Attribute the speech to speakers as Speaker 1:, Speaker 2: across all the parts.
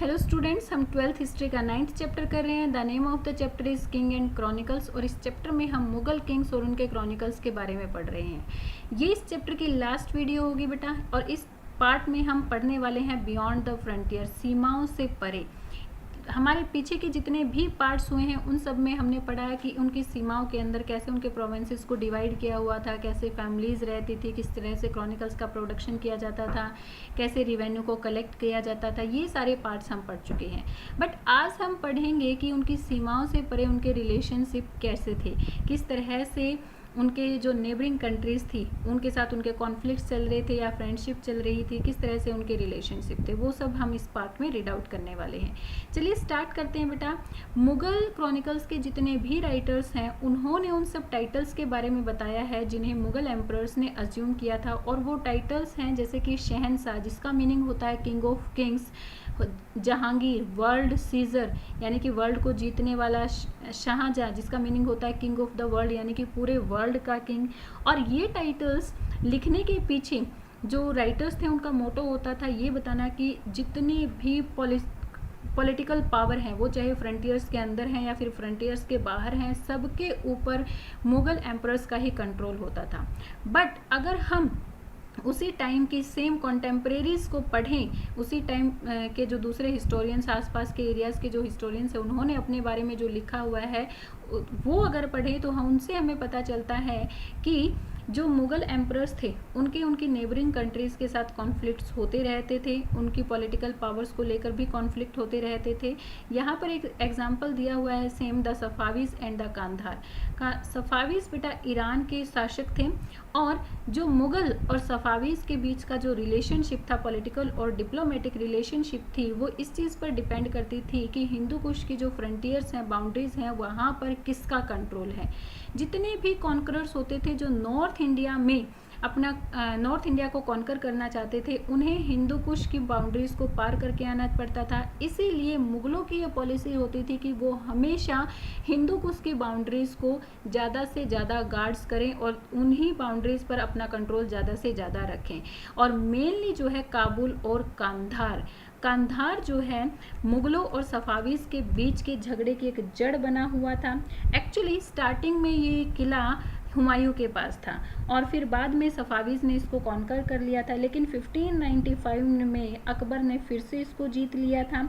Speaker 1: Hello students, हम 12th history का 9th chapter कर रहे हैं। The name of the chapter is king and chronicles और इस चैप्टर में हम मुगल किंग्स और उनके क्रॉनिकल्स के बारे में पढ़ रहे हैं। ये इस चैप्टर की लास्ट वीडियो होगी बेटा, और इस पार्ट में हम पढ़ने वाले हैं बियॉन्ड द फ्रंटियर, सीमाओं से परे। हमारे पीछे के जितने भी पार्ट्स हुए हैं उन सब में हमने पढ़ा है कि उनकी सीमाओं के अंदर कैसे उनके प्रोविंसेस को डिवाइड किया हुआ था, कैसे फैमिलीज रहती थी, किस तरह से क्रॉनिकल्स का प्रोडक्शन किया जाता था, कैसे रिवेन्यू को कलेक्ट किया जाता था। ये सारे पार्ट्स हम पढ़ चुके हैं। बट आज हम पढ़ेंगे कि उनकी सीमाओं से परे उनके रिलेशनशिप कैसे थे, किस तरह से उनके जो नेबरिंग कंट्रीज़ थी उनके साथ उनके कॉन्फ्लिक्ट्स चल रहे थे या फ्रेंडशिप चल रही थी, किस तरह से उनके रिलेशनशिप थे, वो सब हम इस पार्ट में रीड आउट करने वाले हैं। चलिए स्टार्ट करते हैं बेटा। मुगल क्रॉनिकल्स के जितने भी राइटर्स हैं उन्होंने उन सब टाइटल्स के बारे में बताया है जिन्हें मुगल एम्परर्स ने अज्यूम किया था, और वो टाइटल्स हैं जैसे कि शहनशाह, जिसका मीनिंग होता है king of kings, Jahangir, world seizer यानी कि वर्ल्ड को जीतने वाला, शाहजहां जिसका मीनिंग होता है किंग ऑफ द वर्ल्ड यानी कि पूरे वर्ल्ड का किंग। और ये टाइटल्स लिखने के पीछे जो राइटर्स थे उनका मोटो होता था ये बताना कि जितनी भी पॉलिटिकल पावर हैं, वो चाहे फ्रंटियर्स के अंदर हैं या फिर फ्रंटियर्स के बाहर हैं, सबके ऊपर मुगल एम्परर्स का ही कंट्रोल होता था। बट अगर हम उसी टाइम की सेम कॉन्टेम्प्रेरीज को पढ़ें, उसी टाइम के जो दूसरे हिस्टोरियंस, आसपास के एरियाज़ के जो हिस्टोरियंस हैं उन्होंने अपने बारे में जो लिखा हुआ है वो अगर पढ़ें तो उनसे हमें पता चलता है कि जो मुगल एम्परर्स थे उनकी नेबरिंग कंट्रीज़ के साथ कॉन्फ्लिक्ट्स होते रहते थे, उनकी पॉलिटिकल पावर्स को लेकर भी कॉन्फ्लिक्ट होते रहते थे। यहाँ पर एक एग्जांपल दिया हुआ है, same the Safavids and the Kandahar का। सफावीज़ बेटा ईरान के शासक थे, और जो मुगल और सफावीज़ के बीच का जो रिलेशनशिप था, पॉलिटिकल और डिप्लोमेटिक रिलेशनशिप थी, वो इस चीज़ पर डिपेंड करती थी कि हिंदू कुश की जो फ्रंटियर्स हैं, बाउंड्रीज हैं, वहाँ पर किसका कंट्रोल है। जितने भी कॉन्करर्स होते थे जो नॉर्थ इंडिया में अपना नॉर्थ इंडिया को कॉन्कर करना चाहते थे, उन्हें हिंदू कुश की बाउंड्रीज को पार करके आना पड़ता था। इसीलिए मुगलों की ये पॉलिसी होती थी कि वो हमेशा हिंदू कुश की बाउंड्रीज को ज़्यादा से ज़्यादा गार्ड्स करें और उन्हीं बाउंड्रीज पर अपना कंट्रोल ज़्यादा से ज़्यादा रखें। और मेनली जो है काबुल और कांधार जो है मुगलों और सफावीज़ के बीच के झगड़े की एक जड़ बना हुआ था। एक्चुअली स्टार्टिंग में ये किला हुमायूं के पास था और फिर बाद में सफावीज़ ने इसको कॉन्कर कर लिया था, लेकिन 1595 में अकबर ने फिर से इसको जीत लिया था।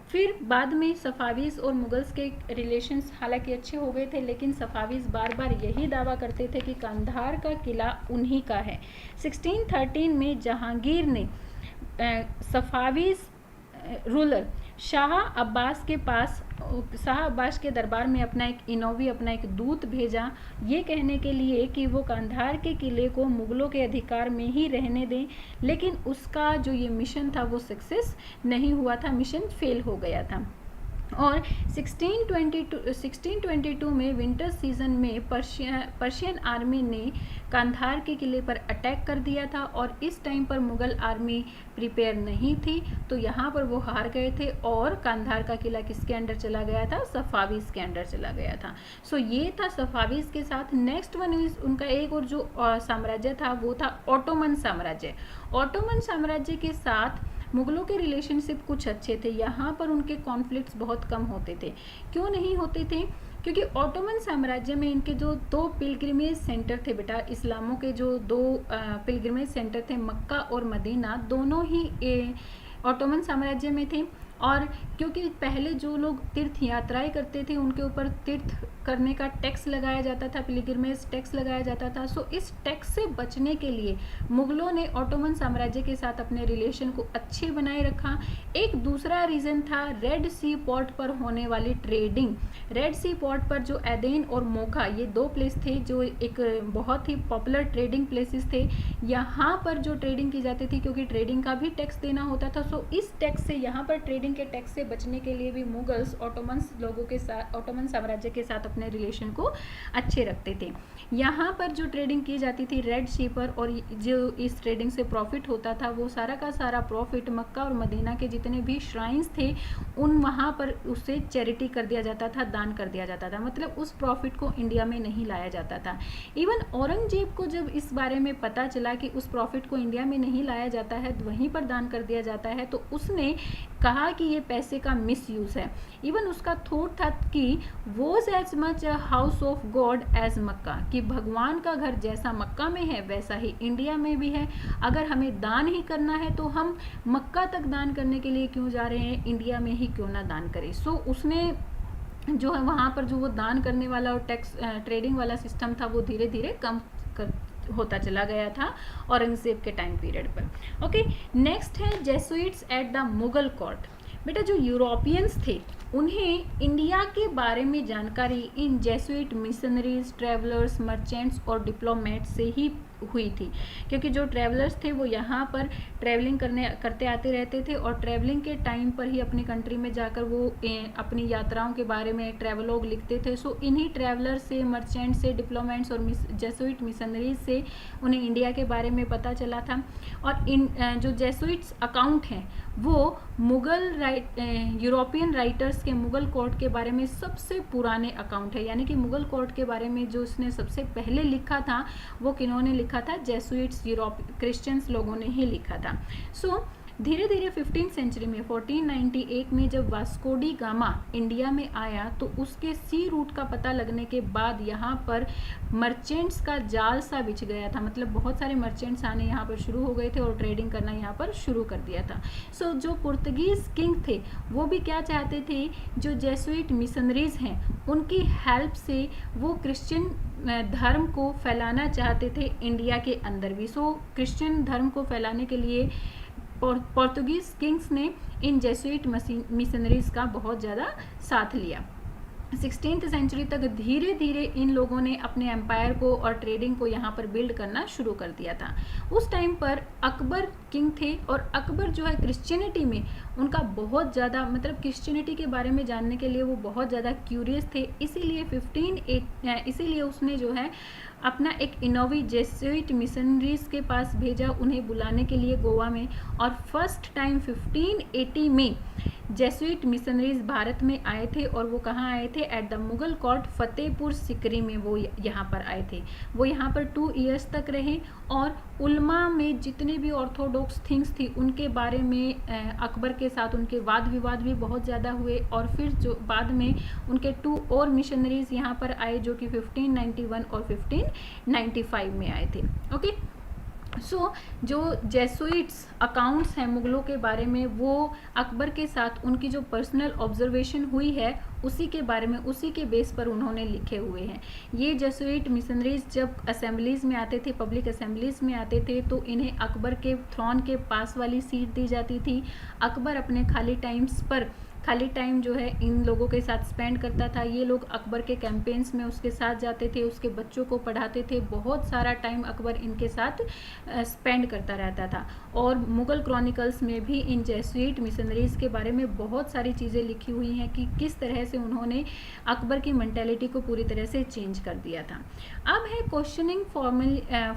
Speaker 1: फिर बाद में सफावीज़ और मुगल्स के रिलेशंस हालांकि अच्छे हो गए थे, लेकिन सफावीज़ बार बार यही दावा करते थे कि कांधार का किला उन्हीं का है। 1613 में जहांगीर ने सफावीज़ रूलर शाह अब्बास के दरबार में अपना एक दूत भेजा, ये कहने के लिए कि वो कांधार के किले को मुगलों के अधिकार में ही रहने दें, लेकिन उसका जो ये मिशन था वो सक्सेस नहीं हुआ था, मिशन फेल हो गया था। और 1622 में विंटर सीजन में पर्शियन आर्मी ने कांधार के किले पर अटैक कर दिया था, और इस टाइम पर मुगल आर्मी प्रिपेयर नहीं थी, तो यहाँ पर वो हार गए थे और कांधार का किला किसके अंडर चला गया था? सफावीज़ के अंडर चला गया था। सो ये था सफावीज़ के साथ। नेक्स्ट वन इज उनका एक और जो साम्राज्य था वो था ऑटोमन साम्राज्य। ऑटोमन साम्राज्य के साथ मुगलों के रिलेशनशिप कुछ अच्छे थे, यहाँ पर उनके कॉन्फ्लिक्ट्स बहुत कम होते थे। क्यों नहीं होते थे? क्योंकि ऑटोमन साम्राज्य में इनके जो दो पिलग्रिमेज सेंटर थे बेटा, इस्लामों के जो दो पिलग्रिमेज सेंटर थे, मक्का और मदीना, दोनों ही ऑटोमन साम्राज्य में थे। और क्योंकि पहले जो लोग तीर्थ यात्राएं करते थे उनके ऊपर तीर्थ करने का टैक्स लगाया जाता था, पिलग्रिमेज टैक्स लगाया जाता था। सो इस टैक्स से बचने के लिए मुगलों ने ऑटोमन साम्राज्य के साथ अपने रिलेशन को अच्छे बनाए रखा। एक दूसरा रीज़न था रेड सी पोर्ट पर होने वाली ट्रेडिंग। रेड सी पोर्ट पर जो एदेन और मोखा, ये दो प्लेस थे जो एक बहुत ही पॉपुलर ट्रेडिंग प्लेसेस थे। यहाँ पर जो ट्रेडिंग की जाती थी, क्योंकि ट्रेडिंग का भी टैक्स देना होता था, सो इस टैक्स से, यहाँ पर ट्रेडिंग के टैक्स से बचने के लिए भी मुगल्स ऑटोमन साम्राज्य के साथ अपने रिलेशन को अच्छे रखते थे। यहाँ पर जो ट्रेडिंग की जाती थी रेड सी पर, और जो इस ट्रेडिंग से प्रॉफिट होता था वो सारा का सारा प्रॉफिट मक्का और मदीना के जितने भी श्राइन्स थे उन वहाँ पर उससे चैरिटी कर दिया जाता था, दान कर दिया जाता था। मतलब उस प्रॉफिट को इंडिया में नहीं लाया जाता था। इवन औरंगजेब को जब इस बारे में पता चला कि उस प्रॉफिट को इंडिया में नहीं लाया जाता है, वहीं पर दान कर दिया जाता है, तो उसने कहा कि ये पैसे का मिस यूज़ है। इवन उसका थॉट था कि was as much a house of God as Mecca, कि भगवान का घर जैसा मक्का में है वैसा ही इंडिया में भी है। अगर हमें दान ही करना है तो हम मक्का तक दान करने के लिए क्यों जा रहे हैं, इंडिया में ही क्यों ना दान करें। सो उसने जो है वहाँ पर जो वो दान करने वाला और टैक्स ट्रेडिंग वाला सिस्टम था वो धीरे धीरे कम होता चला गया था औरंगजेब के टाइम पीरियड पर। ओके, नेक्स्ट है Jesuits at the Mughal court. बेटा जो यूरोपियंस थे उन्हें इंडिया के बारे में जानकारी इन जेसुइट मिशनरीज, ट्रैवलर्स, मर्चेंट्स और डिप्लोमेट से ही हुई थी, क्योंकि जो ट्रैवलर्स थे वो यहाँ पर ट्रैवलिंग करते आते रहते थे और ट्रैवलिंग के टाइम पर ही अपनी कंट्री में जाकर वो अपनी यात्राओं के बारे में ट्रैवलॉग लिखते थे। सो इन्हीं ट्रैवलर से, मर्चेंट से, डिप्लोमेट्स और जेसुइट मिशनरीज से उन्हें इंडिया के बारे में पता चला था। और इन जो जेसुइट्स अकाउंट हैं वो मुगल यूरोपियन राइटर्स के मुगल कोर्ट के बारे में सबसे पुराने अकाउंट है, यानी कि मुगल कोर्ट के बारे में जो उसने सबसे पहले लिखा था वो किन्होंने लिखा था, जेसुइट्स क्रिश्चियंस लोगों ने ही लिखा था। सो धीरे धीरे 15th सेंचुरी में 1498 में जब वास्को डी गामा इंडिया में आया तो उसके सी रूट का पता लगने के बाद यहाँ पर मर्चेंट्स का जाल सा बिछ गया था, मतलब बहुत सारे मर्चेंट्स आने यहाँ पर शुरू हो गए थे और ट्रेडिंग करना यहाँ पर शुरू कर दिया था। सो जो पुर्तगीज किंग थे वो भी क्या चाहते थे, जो जेसुइट मिशनरीज हैं उनकी हेल्प से वो क्रिश्चियन धर्म को फैलाना चाहते थे इंडिया के अंदर भी। सो क्रिश्चियन धर्म को फैलाने के लिए पोर्तुगीज किंग्स ने इन जेसुइट मिशनरीज का बहुत ज़्यादा साथ लिया। 16th सेंचुरी तक धीरे धीरे इन लोगों ने अपने एम्पायर को और ट्रेडिंग को यहाँ पर बिल्ड करना शुरू कर दिया था। उस टाइम पर अकबर किंग थे और अकबर जो है क्रिश्चियनिटी में उनका बहुत ज़्यादा, मतलब क्रिश्चियनिटी के बारे में जानने के लिए वो बहुत ज़्यादा क्यूरियस थे, इसीलिए उसने जो है अपना एक इनोवी जेसुइट मिशनरीज के पास भेजा उन्हें बुलाने के लिए गोवा में। और फर्स्ट टाइम 1580 में जेसुइट मिशनरीज भारत में आए थे और वो कहाँ आए थे, at the Mughal court Fatehpur Sikri में वो यहाँ पर आए थे। वो यहाँ पर 2 ईयर्स तक रहे और उल्मा में जितने भी ऑर्थोडॉक्स थिंग्स थी उनके बारे में अकबर के साथ उनके वाद विवाद भी बहुत ज़्यादा हुए। और फिर जो बाद में उनके 2 और मिशनरीज यहाँ पर आए जो कि 1591 और 1595 में आए थे। ओके, सो जो जेसुइट्स अकाउंट्स हैं मुगलों के बारे में वो अकबर के साथ उनकी जो पर्सनल ऑब्जर्वेशन हुई है उसी के बारे में, उसी के बेस पर उन्होंने लिखे हुए हैं। ये जेसुइट मिशनरीज जब असेंबलीज़ में आते थे, पब्लिक असेंबलीज़ में आते थे तो इन्हें अकबर के थ्रोन के पास वाली सीट दी जाती थी। अकबर अपने खाली टाइम जो है इन लोगों के साथ स्पेंड करता था। ये लोग अकबर के कैंपेन्स में उसके साथ जाते थे, उसके बच्चों को पढ़ाते थे, बहुत सारा टाइम अकबर इनके साथ स्पेंड करता रहता था। और मुगल क्रॉनिकल्स में भी इन जेसुइट मिशनरीज के बारे में बहुत सारी चीज़ें लिखी हुई हैं कि किस तरह से उन्होंने अकबर की मेंटेलिटी को पूरी तरह से चेंज कर दिया था। अब है क्वेश्चनिंग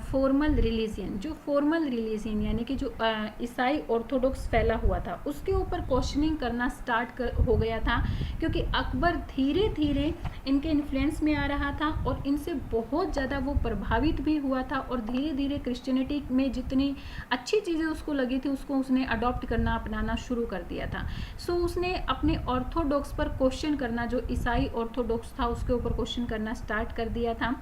Speaker 1: फॉर्मल रिलीजियन। जो फॉर्मल रिलीजियन यानी कि जो ईसाई ऑर्थोडॉक्स फैला हुआ था उसके ऊपर क्वेश्चनिंग करना स्टार्ट हो गया था, क्योंकि अकबर धीरे धीरे इनके इन्फ्लुएंस में आ रहा था और इनसे बहुत ज़्यादा वो प्रभावित भी हुआ था। और धीरे धीरे क्रिश्चियनिटी में जितनी अच्छी चीज़ें उसको लगी थी उसको उसने अडॉप्ट करना, अपनाना शुरू कर दिया था। सो उसने अपने ऑर्थोडॉक्स पर क्वेश्चन करना, जो ईसाई ऑर्थोडॉक्स था उसके ऊपर क्वेश्चन करना स्टार्ट कर दिया था।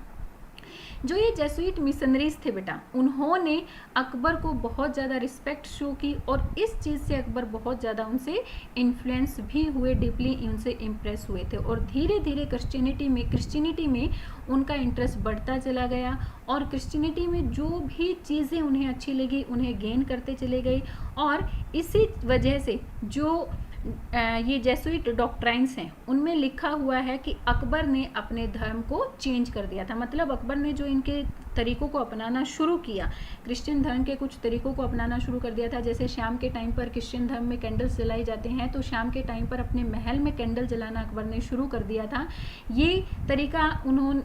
Speaker 1: जो ये जेसुइट मिशनरीज थे बेटा, उन्होंने अकबर को बहुत ज़्यादा रिस्पेक्ट शो की और इस चीज़ से अकबर बहुत ज़्यादा उनसे इन्फ्लुएंस भी हुए, डीपली उनसे इम्प्रेस हुए थे। और धीरे धीरे क्रिश्चियनिटी में उनका इंटरेस्ट बढ़ता चला गया और क्रिश्चियनिटी में जो भी चीज़ें उन्हें अच्छी लगी उन्हें गेन करते चले गए। और इसी वजह से जो ये जेसुइट डॉक्ट्राइन्स हैं उनमें लिखा हुआ है कि अकबर ने अपने धर्म को चेंज कर दिया था। मतलब अकबर ने जो इनके तरीकों को अपनाना शुरू किया, क्रिश्चियन धर्म के कुछ तरीकों को अपनाना शुरू कर दिया था। जैसे शाम के टाइम पर क्रिश्चियन धर्म में कैंडल्स जलाई जाते हैं, तो शाम के टाइम पर अपने महल में कैंडल जलाना अकबर ने शुरू कर दिया था। ये तरीका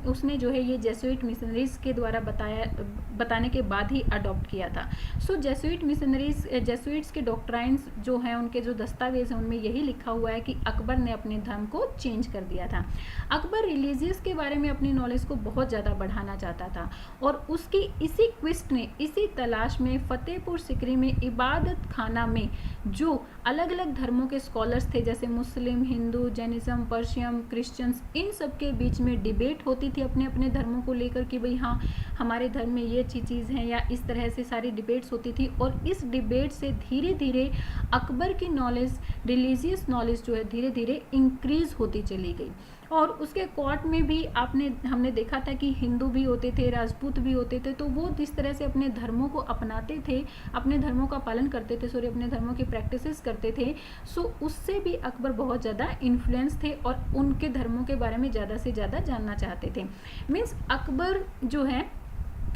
Speaker 1: उसने जो है ये जेसुइट मिशनरीज के द्वारा बताने के बाद ही अडॉप्ट किया था। सो जेसुइट्स के डॉक्ट्राइन्स जो हैं, उनके जो दस्तावेज हैं उनमें यही लिखा हुआ है कि अकबर ने अपने धर्म को चेंज कर दिया था। अकबर रिलीजियस के बारे में अपनी नॉलेज को बहुत ज़्यादा बढ़ाना चाहता था और उसकी इसी क्विस्ट ने, इसी तलाश में फतेहपुर सिकरी में इबादत खाना में जो अलग अलग धर्मों के स्कॉलर्स थे, जैसे मुस्लिम, हिंदू, जैनिज्म, पर्शियम, क्रिश्चियंस, इन सब के बीच में डिबेट होती थी अपने अपने धर्मों को लेकर कि भाई हाँ हमारे धर्म में ये अच्छी चीज़ है, या इस तरह से सारी डिबेट्स होती थी। और इस डिबेट से धीरे धीरे अकबर की नॉलेज, रिलीजियस नॉलेज जो है धीरे धीरे इंक्रीज होती चली गई। और उसके कोर्ट में भी हमने देखा था कि हिंदू भी होते थे, राजपूत भी होते थे, तो वो जिस तरह से अपने धर्मों को अपनाते थे, अपने धर्मों का पालन करते थे, अपने धर्मों की प्रैक्टिसेस करते थे, सो उससे भी अकबर बहुत ज़्यादा इन्फ्लुएंस थे और उनके धर्मों के बारे में ज़्यादा से ज़्यादा जानना चाहते थे। मीन्स अकबर जो है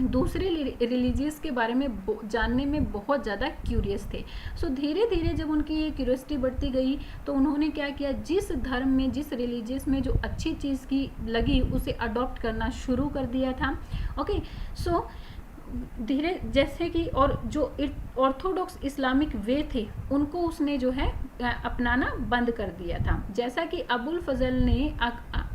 Speaker 1: दूसरे रिलीजियस के बारे में जानने में बहुत ज़्यादा क्यूरियस थे। सो धीरे धीरे जब उनकी ये क्यूरियोसिटी बढ़ती गई तो उन्होंने क्या किया, जिस धर्म में, जिस रिलीजियस में जो अच्छी चीज़ की लगी उसे अडॉप्ट करना शुरू कर दिया था। ओके, सो धीरे जैसे कि, और जो ऑर्थोडॉक्स इस्लामिक वे थे उनको उसने जो है अपनाना बंद कर दिया था। जैसा कि अबुल फजल ने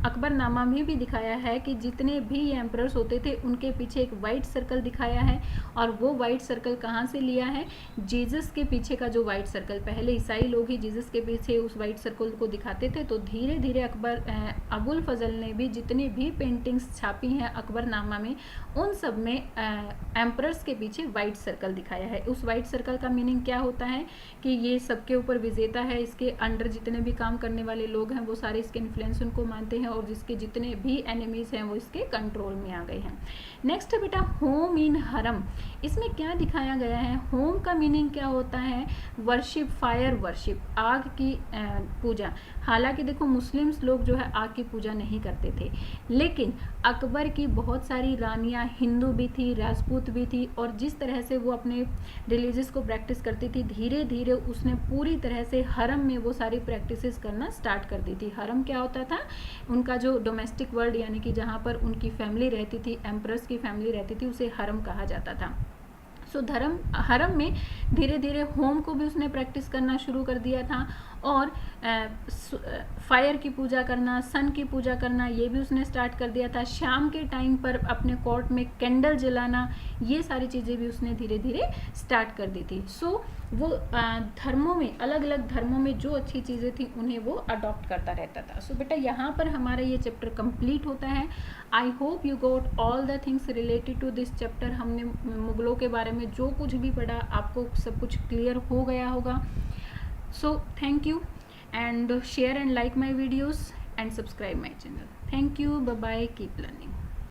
Speaker 1: अकबरनामा में भी दिखाया है कि जितने भी एम्परर्स होते थे उनके पीछे एक वाइट सर्कल दिखाया है, और वो वाइट सर्कल कहाँ से लिया है, जीसस के पीछे का जो वाइट सर्कल, पहले ईसाई लोग ही जीसस के पीछे उस वाइट सर्कल को दिखाते थे, तो धीरे धीरे अबुल फजल ने भी जितनी भी पेंटिंग्स छापी हैं अकबरनामा में, उन सब में एम्परर्स के पीछे वाइट सर्कल दिखाया है। उस वाइट सर्कल का मीनिंग क्या होता है कि ये सबके ऊपर विजेता है, इसके अंडर जितने भी काम करने वाले लोग हैं वो सारे इसके इन्फ्लुएंस उनको मानते हैं, और जिसके जितने भी एनिमीज हैं वो इसके कंट्रोल में आ गए हैं। नेक्स्ट है बेटा होम इन हरम। इसमें क्या दिखाया गया है, होम का मीनिंग क्या होता है, वर्शिप, फायर वर्शिप, आग की पूजा। हालांकि देखो मुस्लिम्स लोग जो है आग की पूजा नहीं करते थे, लेकिन अकबर की बहुत सारी रानियां हिंदू भी थी, राजपूत भी थी, और जिस तरह से वो अपने रिलीजियस को प्रैक्टिस करती थी, धीरे धीरे उसने पूरी तरह से हरम में वो सारी प्रैक्टिसेस करना स्टार्ट कर दी थी। हरम क्या होता था, उनका जो डोमेस्टिक वर्ल्ड, यानी कि जहाँ पर उनकी फैमिली रहती थी, एम्परस की फैमिली रहती थी, उसे हरम कहा जाता था। सो हरम में धीरे धीरे होम को भी उसने प्रैक्टिस करना शुरू कर दिया था, और फायर की पूजा करना, सन की पूजा करना, ये भी उसने स्टार्ट कर दिया था। शाम के टाइम पर अपने कोर्ट में कैंडल जलाना, ये सारी चीज़ें भी उसने धीरे धीरे स्टार्ट कर दी थी। सो वो धर्मों में, अलग अलग धर्मों में जो अच्छी चीज़ें थी उन्हें वो अडॉप्ट करता रहता था। सो बेटा यहाँ पर हमारा ये चैप्टर कंप्लीट होता है। I hope you got all the things related to this chapter. हमने मुगलों के बारे में जो कुछ भी पढ़ा आपको सब कुछ क्लियर हो गया होगा। So thank you, and share and like my videos and subscribe my channel. Thank you, bye bye, keep learning.